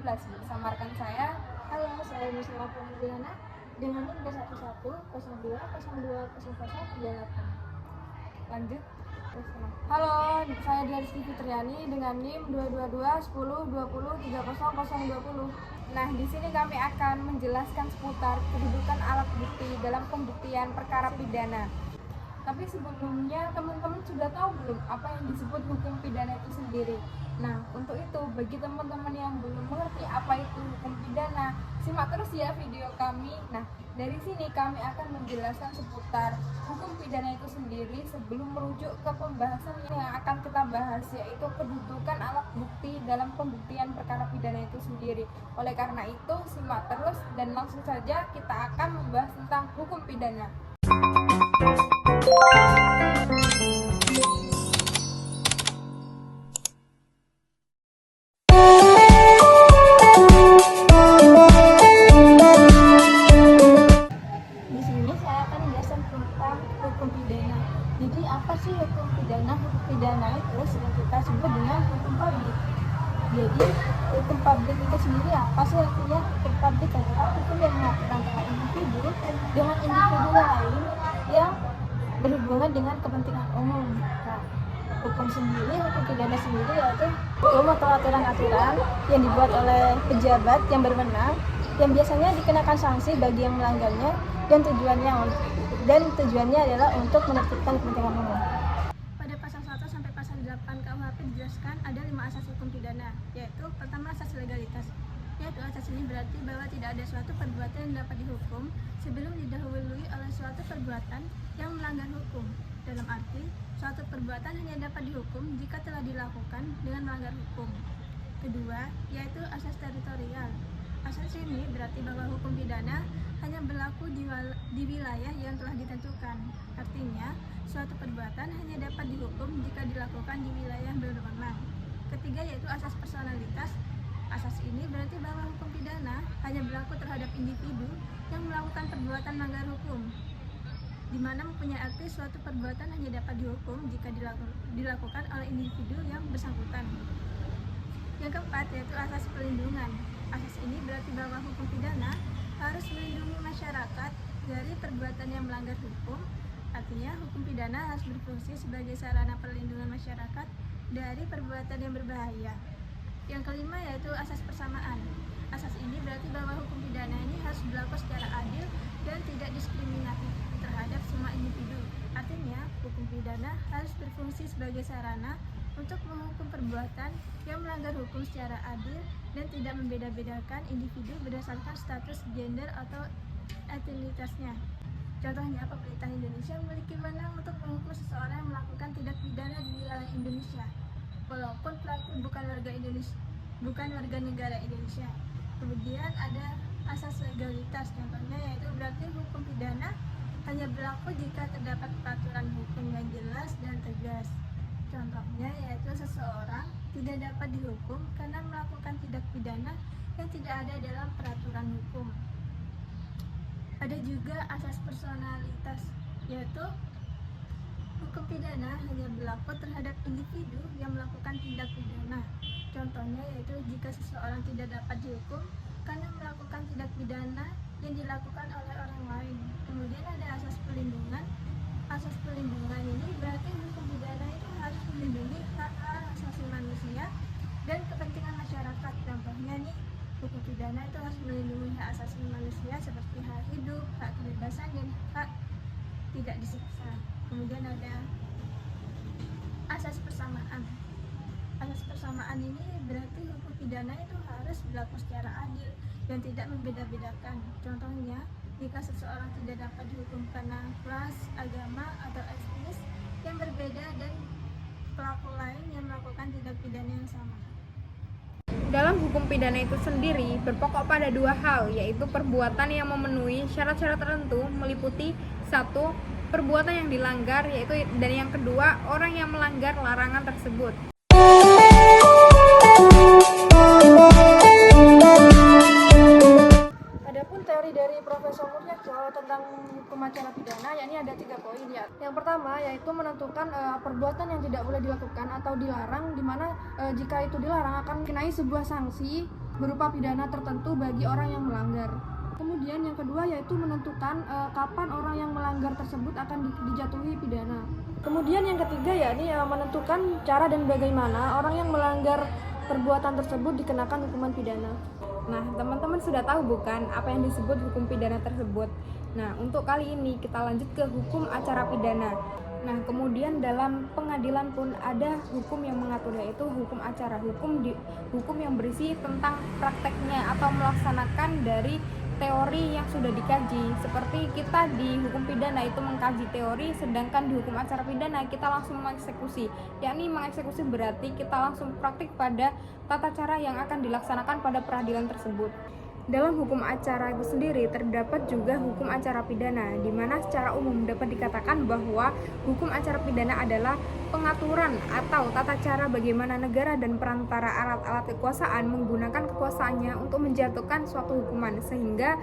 bersama rekan saya. Halo, saya Musnah Pramudiyana dengan NIM 1102020038. Lanjut. Halo, saya Daristi Fitriani dengan NIM 22210203020. Nah, di sini kami akan menjelaskan seputar kedudukan alat bukti dalam pembuktian perkara pidana. Tapi sebelumnya teman-teman sudah tahu belum apa yang disebut hukum pidana itu sendiri? Nah, untuk itu bagi teman-teman yang belum mengerti apa itu hukum pidana, simak terus ya video kami. Nah, dari sini kami akan menjelaskan seputar hukum pidana itu sendiri sebelum merujuk ke pembahasan yang akan kita bahas, yaitu kedudukan alat bukti dalam pembuktian perkara pidana itu sendiri. Oleh karena itu, simak terus dan langsung saja kita akan membahas tentang hukum pidana. Di sini saya akan menjelaskan tentang hukum pidana. Jadi apa sih hukum pidana? Hukum pidana itu sering kita sebut dengan hukum publik. Jadi hukum publik itu sendiri apa sih artinya? Hukum publik adalah hukum yang mengatur antara individu dengan individu lain yang berhubungan dengan kepentingan umum. Nah, hukum pidana sendiri yaitu hukum atau aturan-aturan yang dibuat oleh pejabat yang berwenang yang biasanya dikenakan sanksi bagi yang melanggarnya dan tujuannya adalah untuk menertibkan kepentingan umum. Pada pasal 1 sampai pasal 8 KUHP dijelaskan ada 5 asas hukum pidana, yaitu pertama asas legalitas, yaitu asas ini berarti bahwa tidak ada suatu perbuatan yang dapat dihukum sebelum didahului oleh suatu perbuatan yang melanggar hukum. Dalam arti, suatu perbuatan hanya dapat dihukum jika telah dilakukan dengan melanggar hukum. Kedua, yaitu asas teritorial. Asas ini berarti bahwa hukum pidana hanya berlaku di wilayah yang telah ditentukan. Artinya, suatu perbuatan hanya dapat dihukum jika dilakukan di wilayah berwenang. Ketiga, yaitu asas personalitas. Asas ini berarti bahwa hukum pidana hanya berlaku terhadap individu yang melakukan perbuatan melanggar hukum, di mana mempunyai arti suatu perbuatan hanya dapat dihukum jika dilakukan oleh individu yang bersangkutan. Yang keempat, yaitu asas perlindungan. Asas ini berarti bahwa hukum pidana harus melindungi masyarakat dari perbuatan yang melanggar hukum. Artinya, hukum pidana harus berfungsi sebagai sarana perlindungan masyarakat dari perbuatan yang berbahaya. Yang kelima, yaitu asas persamaan. Asas ini berarti bahwa hukum pidana ini harus berlaku secara adil dan tidak diskriminatif terhadap semua individu. Artinya, hukum pidana harus berfungsi sebagai sarana untuk menghukum perbuatan yang melanggar hukum secara adil dan tidak membeda-bedakan individu berdasarkan status gender atau etnisitasnya. Contohnya, pemerintah Indonesia memiliki wewenang untuk menghukum seseorang yang melakukan tindak pidana di wilayah Indonesia, walaupun pelaku bukan warga negara Indonesia. Kemudian ada asas legalitas, contohnya yaitu berarti hukum pidana hanya berlaku jika terdapat peraturan hukum yang jelas dan tegas. Contohnya yaitu seseorang tidak dapat dihukum karena melakukan tindak pidana yang tidak ada dalam peraturan hukum. Ada juga asas personalitas, yaitu hukum pidana hanya berlaku terhadap individu yang melakukan tindak pidana. Contohnya yaitu jika seseorang tidak dapat dihukum karena melakukan tindak pidana yang dilakukan oleh orang lain. Kemudian ada asas perlindungan. Asas perlindungan ini berarti hukum pidana itu harus melindungi hak asasi manusia dan kepentingan masyarakat. Contohnya nih, hukum pidana itu harus melindungi hak asasi manusia seperti hak hidup, hak kebebasan, dan hak tidak disiksa. Kemudian ada asas persamaan. Asas persamaan ini berarti hukum pidana itu harus berlaku secara adil dan tidak membeda-bedakan. Contohnya, jika seseorang tidak dapat dihukum karena ras, agama, atau etnis yang berbeda dan pelaku lain yang melakukan tindak pidana yang sama. Dalam hukum pidana itu sendiri berpokok pada dua hal, yaitu perbuatan yang memenuhi syarat-syarat tertentu meliputi 1. Perbuatan yang dilanggar, yaitu dan yang kedua, orang yang melanggar larangan tersebut. Adapun teori dari Profesor Mulyadjo tentang hukum acara pidana, yakni ada 3 poin ya. Yang pertama yaitu menentukan perbuatan yang tidak boleh dilakukan atau dilarang, di mana jika itu dilarang akan kenai sebuah sanksi berupa pidana tertentu bagi orang yang melanggar. Kemudian yang kedua yaitu menentukan kapan orang yang melanggar tersebut akan dijatuhi pidana. Kemudian yang ketiga yakni menentukan cara dan bagaimana orang yang melanggar perbuatan tersebut dikenakan hukuman pidana. Nah, teman-teman sudah tahu bukan apa yang disebut hukum pidana tersebut? Nah, untuk kali ini kita lanjut ke hukum acara pidana. Nah, kemudian dalam pengadilan pun ada hukum yang mengatur, yaitu hukum acara, hukum yang berisi tentang prakteknya atau melaksanakan dari teori yang sudah dikaji. Seperti kita di hukum pidana itu mengkaji teori, sedangkan di hukum acara pidana kita langsung mengeksekusi. Yakni mengeksekusi berarti kita langsung praktik pada tata cara yang akan dilaksanakan pada peradilan tersebut. Dalam hukum acara itu sendiri terdapat juga hukum acara pidana, di mana secara umum dapat dikatakan bahwa hukum acara pidana adalah pengaturan atau tata cara bagaimana negara dan perantara alat-alat kekuasaan menggunakan kekuasaannya untuk menjatuhkan suatu hukuman, sehingga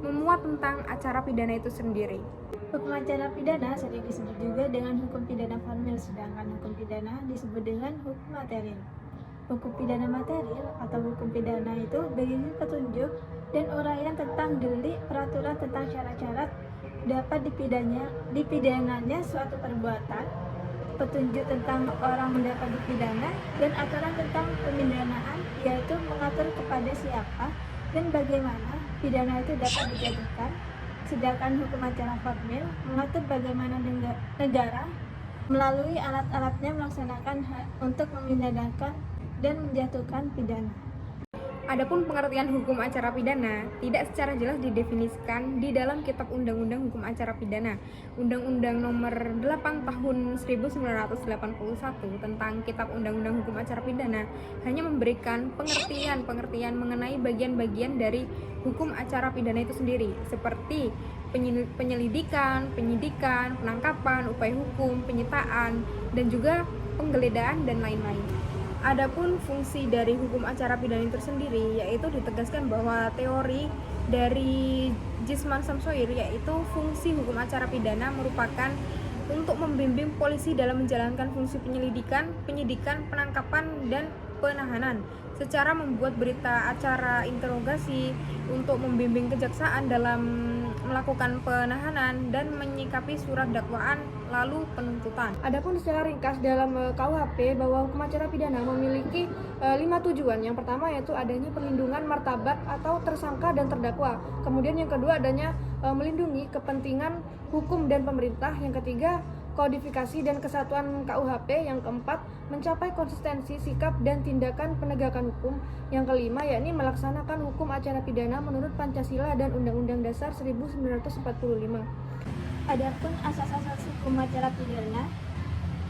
memuat tentang acara pidana itu sendiri. Hukum acara pidana sering disebut juga dengan hukum pidana formil, sedangkan hukum pidana disebut dengan hukum material. Hukum pidana material atau hukum pidana itu berisi petunjuk dan uraian tentang delik, peraturan tentang syarat-syarat dapat dipidananya suatu perbuatan, petunjuk tentang orang mendapat dipidana, dan aturan tentang pemindanaan, yaitu mengatur kepada siapa dan bagaimana pidana itu dapat dijatuhkan. Sedangkan hukum acara formil mengatur bagaimana negara melalui alat-alatnya melaksanakan untuk memidanakan dan menjatuhkan pidana. Adapun pengertian hukum acara pidana tidak secara jelas didefinisikan di dalam Kitab Undang-Undang Hukum Acara Pidana. Undang-Undang Nomor 8 Tahun 1981 tentang Kitab Undang-Undang Hukum Acara Pidana hanya memberikan pengertian mengenai bagian-bagian dari hukum acara pidana itu sendiri, seperti penyelidikan, penyidikan, penangkapan, upaya hukum, penyitaan, dan juga penggeledahan dan lain-lain. Adapun fungsi dari hukum acara pidana itu sendiri yaitu ditegaskan bahwa teori dari Jisman Samsoir yaitu fungsi hukum acara pidana merupakan untuk membimbing polisi dalam menjalankan fungsi penyelidikan, penyidikan, penangkapan, dan penahanan secara membuat berita acara interogasi, untuk membimbing kejaksaan dalam melakukan penahanan dan menyikapi surat dakwaan lalu penuntutan. Adapun secara ringkas dalam KUHP bahwa hukum acara pidana memiliki 5 tujuan. Yang pertama yaitu adanya perlindungan martabat atau tersangka dan terdakwa. Kemudian yang kedua adanya melindungi kepentingan hukum dan pemerintah. Yang ketiga kodifikasi dan kesatuan KUHP. Yang keempat mencapai konsistensi sikap dan tindakan penegakan hukum. Yang kelima yakni melaksanakan hukum acara pidana menurut Pancasila dan Undang-Undang Dasar 1945. Adapun asas-asas hukum acara pidana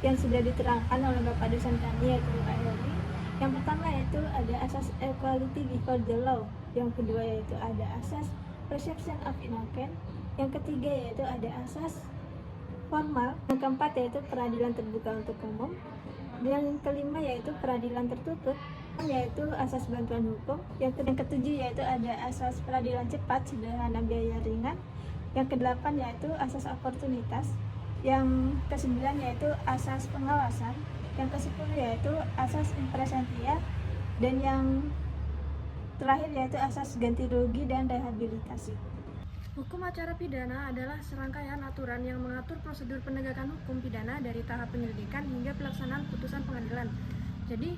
yang sudah diterangkan oleh Bapak dosen kami yaitu Pak Heri. Yang pertama yaitu ada asas equality before the law. Yang kedua yaitu ada asas presumption of innocence. Yang ketiga yaitu ada asas formal. Yang keempat yaitu peradilan terbuka untuk umum. Yang kelima yaitu peradilan tertutup, yaitu asas bantuan hukum. Yang ketujuh yaitu ada asas peradilan cepat, sederhana, biaya ringan. Yang kedelapan yaitu asas oportunitas. Yang kesembilan yaitu asas pengawasan. Yang kesepuluh yaitu asas impresentia. Dan yang terakhir yaitu asas ganti rugi dan rehabilitasi. Hukum acara pidana adalah serangkaian aturan yang mengatur prosedur penegakan hukum pidana dari tahap penyelidikan hingga pelaksanaan putusan pengadilan. Jadi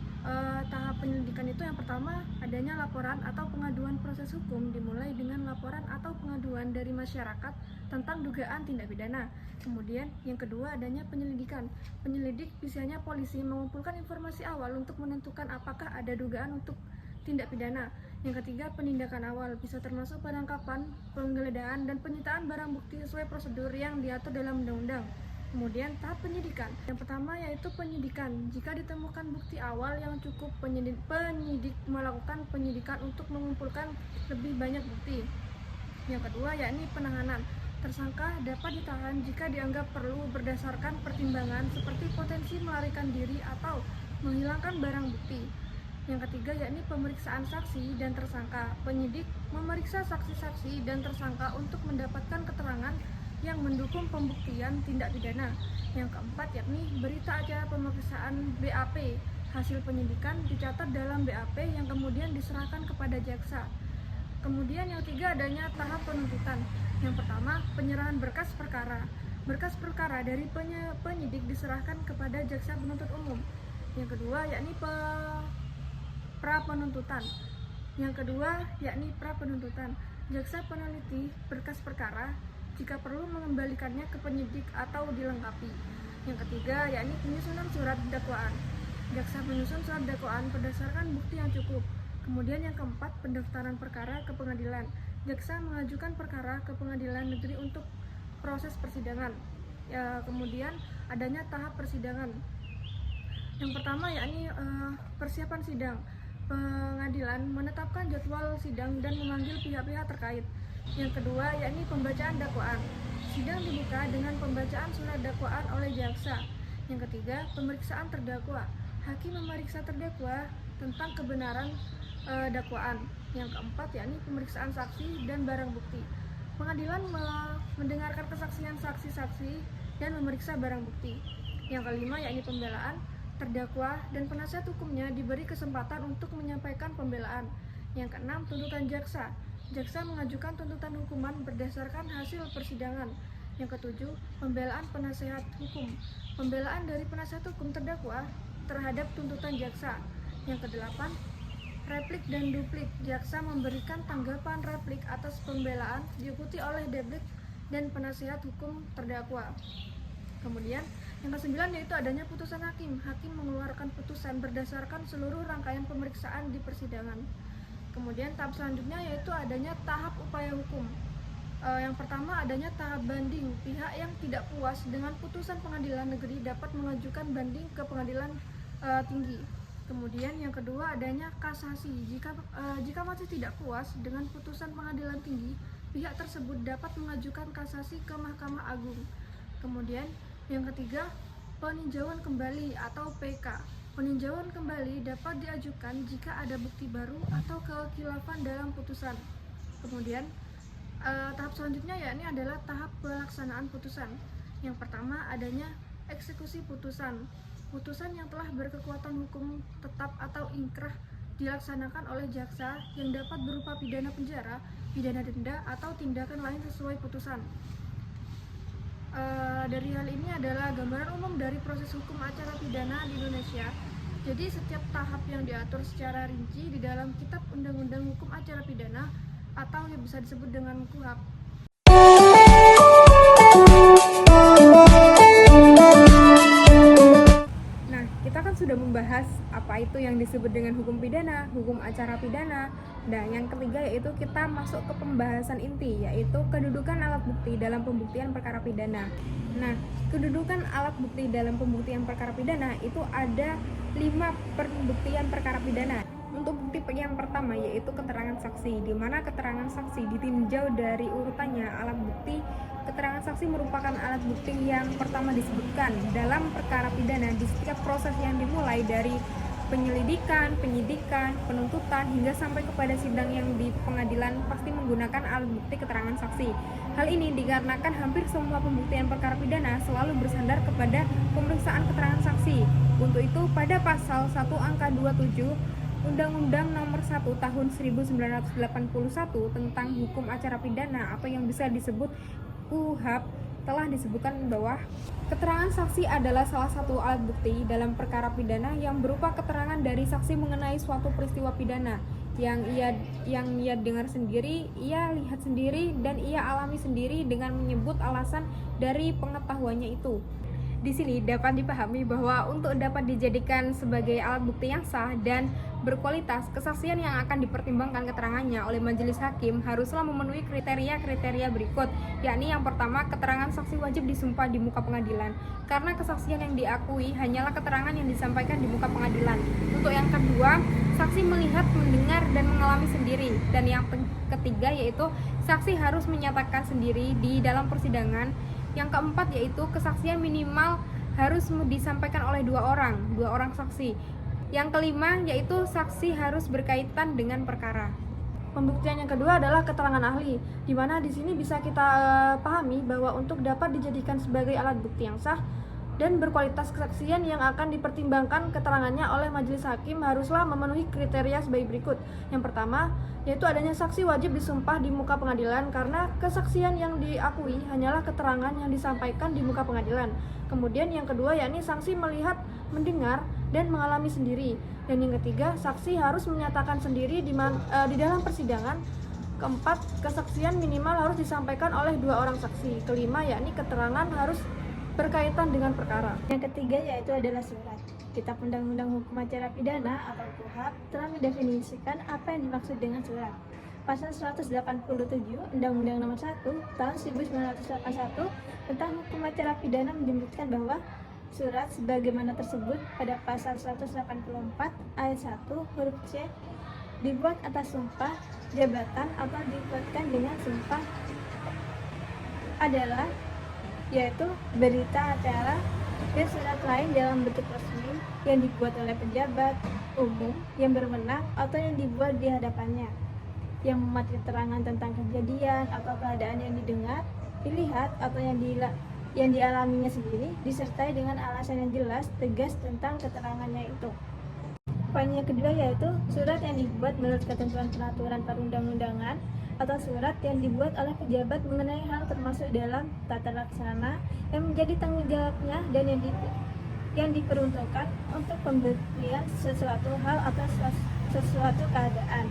tahap penyelidikan itu yang pertama adanya laporan atau pengaduan proses hukum, dimulai dengan laporan atau pengaduan dari masyarakat tentang dugaan tindak pidana. Kemudian yang kedua adanya penyelidikan. Penyelidik biasanya polisi mengumpulkan informasi awal untuk menentukan apakah ada dugaan untuk tindak pidana. Yang ketiga penindakan awal, bisa termasuk penangkapan, penggeledahan, dan penyitaan barang bukti sesuai prosedur yang diatur dalam undang-undang. Kemudian tahap penyidikan. Yang pertama yaitu penyidikan. Jika ditemukan bukti awal yang cukup, penyidik melakukan penyidikan untuk mengumpulkan lebih banyak bukti. Yang kedua yakni penahanan. Tersangka dapat ditahan jika dianggap perlu berdasarkan pertimbangan seperti potensi melarikan diri atau menghilangkan barang bukti. Yang ketiga yakni pemeriksaan saksi dan tersangka. Penyidik memeriksa saksi-saksi dan tersangka untuk mendapatkan keterangan yang mendukung pembuktian tindak pidana. Yang keempat yakni berita acara pemeriksaan BAP. Hasil penyidikan dicatat dalam BAP yang kemudian diserahkan kepada jaksa. Kemudian yang ketiga adanya tahap penuntutan. Yang pertama, penyerahan berkas perkara. Berkas perkara dari penyidik diserahkan kepada jaksa penuntut umum. Yang kedua yakni pra penuntutan. Yang kedua yakni pra penuntutan. Jaksa peneliti berkas perkara jika perlu mengembalikannya ke penyidik atau dilengkapi. Yang ketiga yakni penyusunan surat dakwaan. Jaksa menyusun surat dakwaan berdasarkan bukti yang cukup. Kemudian yang keempat, pendaftaran perkara ke pengadilan. Jaksa mengajukan perkara ke pengadilan negeri untuk proses persidangan. Kemudian adanya tahap persidangan. Yang pertama yakni persiapan sidang. Pengadilan menetapkan jadwal sidang dan memanggil pihak-pihak terkait. Yang kedua yakni pembacaan dakwaan. Sidang dibuka dengan pembacaan surat dakwaan oleh jaksa. Yang ketiga, pemeriksaan terdakwa. Hakim memeriksa terdakwa tentang kebenaran dakwaan. Yang keempat yakni pemeriksaan saksi dan barang bukti. Pengadilan mendengarkan kesaksian saksi-saksi dan memeriksa barang bukti. Yang kelima yakni pembelaan. Terdakwa dan penasihat hukumnya diberi kesempatan untuk menyampaikan pembelaan. Yang keenam, tuntutan jaksa. Jaksa mengajukan tuntutan hukuman berdasarkan hasil persidangan. Yang ketujuh, pembelaan penasihat hukum. Pembelaan dari penasihat hukum terdakwa terhadap tuntutan jaksa. Yang kedelapan, replik dan duplik. Jaksa memberikan tanggapan replik atas pembelaan diikuti oleh duplik dan penasihat hukum terdakwa. Kemudian yang kesembilan yaitu adanya putusan hakim. Hakim mengeluarkan putusan berdasarkan seluruh rangkaian pemeriksaan di persidangan. Kemudian tahap selanjutnya yaitu adanya tahap upaya hukum. Yang pertama adanya tahap banding. Pihak yang tidak puas dengan putusan pengadilan negeri dapat mengajukan banding ke pengadilan tinggi. Kemudian yang kedua adanya kasasi. Jika masih tidak puas dengan putusan pengadilan tinggi, pihak tersebut dapat mengajukan kasasi ke Mahkamah Agung. Kemudian yang ketiga, peninjauan kembali atau PK. Peninjauan kembali dapat diajukan jika ada bukti baru atau kekhilafan dalam putusan. Kemudian tahap selanjutnya yakni adalah tahap pelaksanaan putusan. Yang pertama adanya eksekusi putusan. Putusan yang telah berkekuatan hukum tetap atau inkrah dilaksanakan oleh jaksa yang dapat berupa pidana penjara, pidana denda, atau tindakan lain sesuai putusan. Dari hal ini adalah gambaran umum dari proses hukum acara pidana di Indonesia. Jadi setiap tahap yang diatur secara rinci di dalam Kitab Undang-Undang Hukum Acara Pidana atau yang bisa disebut dengan KUHP. Kita kan sudah membahas apa itu yang disebut dengan hukum pidana, hukum acara pidana. Dan yang ketiga yaitu kita masuk ke pembahasan inti, yaitu kedudukan alat bukti dalam pembuktian perkara pidana. Nah, kedudukan alat bukti dalam pembuktian perkara pidana itu ada 5 pembuktian perkara pidana. Untuk bukti yang pertama yaitu keterangan saksi, di mana keterangan saksi ditinjau dari urutannya alat bukti. Keterangan saksi merupakan alat bukti yang pertama disebutkan dalam perkara pidana di setiap proses yang dimulai dari penyelidikan, penyidikan, penuntutan hingga sampai kepada sidang yang di pengadilan pasti menggunakan alat bukti keterangan saksi. Hal ini dikarenakan hampir semua pembuktian perkara pidana selalu bersandar kepada pemeriksaan keterangan saksi. Untuk itu pada pasal 1 angka 27 Undang-Undang Nomor 1 Tahun 1981 tentang Hukum Acara Pidana atau yang bisa disebut KUHP telah disebutkan bahwa keterangan saksi adalah salah satu alat bukti dalam perkara pidana yang berupa keterangan dari saksi mengenai suatu peristiwa pidana yang ia dengar sendiri, ia lihat sendiri, dan ia alami sendiri dengan menyebut alasan dari pengetahuannya itu. Di sini dapat dipahami bahwa untuk dapat dijadikan sebagai alat bukti yang sah dan berkualitas, kesaksian yang akan dipertimbangkan keterangannya oleh majelis hakim haruslah memenuhi kriteria-kriteria berikut, yakni yang pertama, keterangan saksi wajib disumpah di muka pengadilan, karena kesaksian yang diakui hanyalah keterangan yang disampaikan di muka pengadilan. Untuk yang kedua, saksi melihat, mendengar, dan mengalami sendiri. Dan yang ketiga yaitu saksi harus menyatakan sendiri di dalam persidangan. Yang keempat yaitu kesaksian minimal harus disampaikan oleh dua orang saksi. Yang kelima yaitu saksi harus berkaitan dengan perkara. Pembuktian yang kedua adalah keterangan ahli, di mana di sini bisa kita pahami bahwa untuk dapat dijadikan sebagai alat bukti yang sah, dan berkualitas kesaksian yang akan dipertimbangkan keterangannya oleh majelis hakim haruslah memenuhi kriteria sebagai berikut. Yang pertama, yaitu adanya saksi wajib disumpah di muka pengadilan karena kesaksian yang diakui hanyalah keterangan yang disampaikan di muka pengadilan. Kemudian yang kedua, yakni saksi melihat, mendengar, dan mengalami sendiri. Dan yang ketiga, saksi harus menyatakan sendiri di dalam persidangan. Keempat, kesaksian minimal harus disampaikan oleh 2 orang saksi. Kelima, yakni keterangan harus berkaitan dengan perkara. Yang ketiga yaitu adalah surat. Kitab Undang-Undang Hukum Acara Pidana atau KUHP telah mendefinisikan apa yang dimaksud dengan surat. Pasal 187 Undang-Undang Nomor 1 Tahun 1981 tentang Hukum Acara Pidana menyebutkan bahwa surat sebagaimana tersebut pada pasal 184 ayat 1 huruf C dibuat atas sumpah jabatan atau dibuatkan dengan sumpah adalah yaitu berita acara dan surat lain dalam bentuk resmi yang dibuat oleh pejabat umum yang berwenang atau yang dibuat di hadapannya, yang memuat keterangan tentang kejadian atau keadaan yang didengar, dilihat atau yang dialaminya sendiri, disertai dengan alasan yang jelas, tegas tentang keterangannya itu. Poin yang kedua yaitu surat yang dibuat menurut ketentuan peraturan perundang-undangan atau surat yang dibuat oleh pejabat mengenai hal termasuk dalam tata laksana yang menjadi tanggung jawabnya dan yang diperuntukkan untuk pemberian sesuatu hal atau sesuatu keadaan.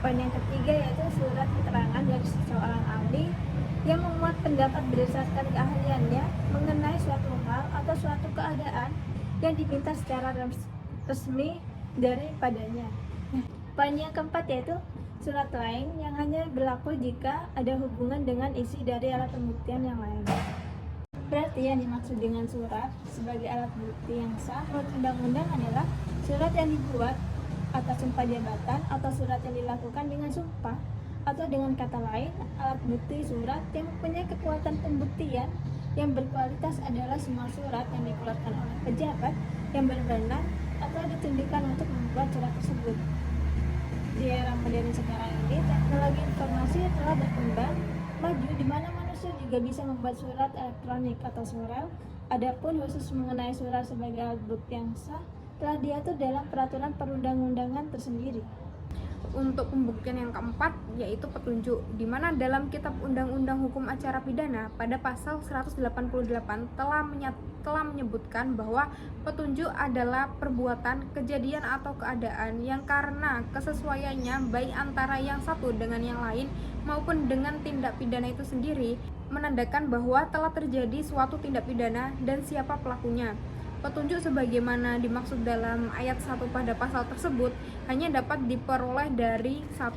Poin yang ketiga yaitu surat keterangan dari seseorang ahli yang memuat pendapat berdasarkan keahliannya mengenai suatu hal atau suatu keadaan yang diminta secara resmi daripadanya. Poin yang keempat yaitu surat lain yang hanya berlaku jika ada hubungan dengan isi dari alat pembuktian yang lain. Berarti yang dimaksud dengan surat sebagai alat bukti yang sah menurut undang-undang adalah surat yang dibuat atas sumpah jabatan atau surat yang dilakukan dengan sumpah, atau dengan kata lain, alat bukti surat yang mempunyai kekuatan pembuktian yang berkualitas adalah semua surat yang dikeluarkan oleh pejabat yang berwenang atau ditunjukkan untuk membuat surat tersebut. Di era modern sekarang ini, teknologi informasi telah berkembang maju di mana manusia juga bisa membuat surat elektronik atau surel. Adapun khusus mengenai surat sebagai alat bukti yang sah telah diatur dalam peraturan perundang-undangan tersendiri. Untuk pembuktian yang keempat yaitu petunjuk, di mana dalam Kitab Undang-Undang Hukum Acara Pidana pada pasal 188 telah menyebutkan bahwa petunjuk adalah perbuatan, kejadian atau keadaan yang karena kesesuaiannya baik antara yang satu dengan yang lain maupun dengan tindak pidana itu sendiri menandakan bahwa telah terjadi suatu tindak pidana dan siapa pelakunya. Petunjuk sebagaimana dimaksud dalam ayat 1 pada pasal tersebut hanya dapat diperoleh dari 1.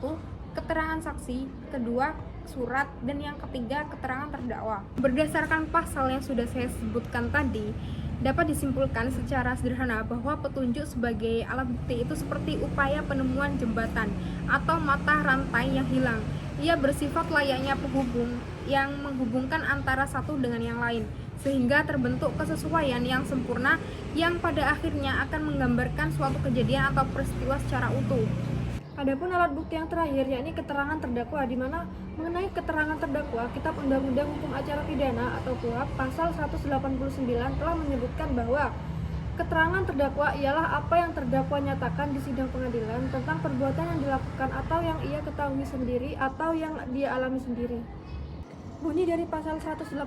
Keterangan saksi, kedua surat, dan yang ketiga keterangan terdakwa. Berdasarkan pasal yang sudah saya sebutkan tadi, dapat disimpulkan secara sederhana bahwa petunjuk sebagai alat bukti itu seperti upaya penemuan jembatan atau mata rantai yang hilang. Ia bersifat layaknya penghubung yang menghubungkan antara satu dengan yang lain, sehingga terbentuk kesesuaian yang sempurna yang pada akhirnya akan menggambarkan suatu kejadian atau peristiwa secara utuh. Adapun alat bukti yang terakhir yakni keterangan terdakwa, di mana mengenai keterangan terdakwa, Kitab Undang-Undang Hukum Acara Pidana atau KUHP pasal 189 telah menyebutkan bahwa keterangan terdakwa ialah apa yang terdakwa nyatakan di sidang pengadilan tentang perbuatan yang dilakukan atau yang ia ketahui sendiri atau yang dia alami sendiri. Bunyi dari pasal 189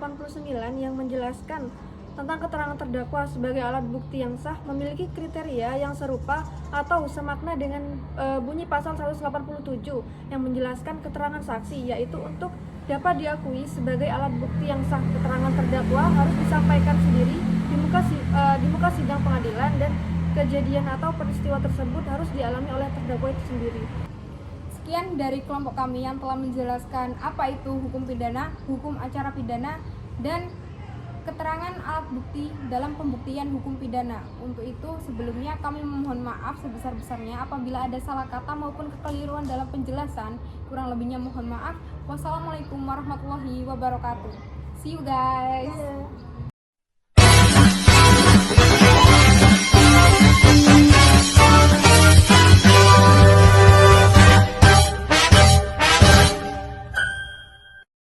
yang menjelaskan tentang keterangan terdakwa sebagai alat bukti yang sah memiliki kriteria yang serupa atau semakna dengan bunyi pasal 187 yang menjelaskan keterangan saksi, yaitu untuk dapat diakui sebagai alat bukti yang sah, keterangan terdakwa harus disampaikan sendiri di muka sidang pengadilan dan kejadian atau peristiwa tersebut harus dialami oleh terdakwa itu sendiri. Sekian dari kelompok kami yang telah menjelaskan apa itu hukum pidana, hukum acara pidana, dan keterangan alat bukti dalam pembuktian hukum pidana. Untuk itu, sebelumnya kami memohon maaf sebesar-besarnya apabila ada salah kata maupun kekeliruan dalam penjelasan. Kurang lebihnya mohon maaf. Wassalamualaikum warahmatullahi wabarakatuh. See you guys.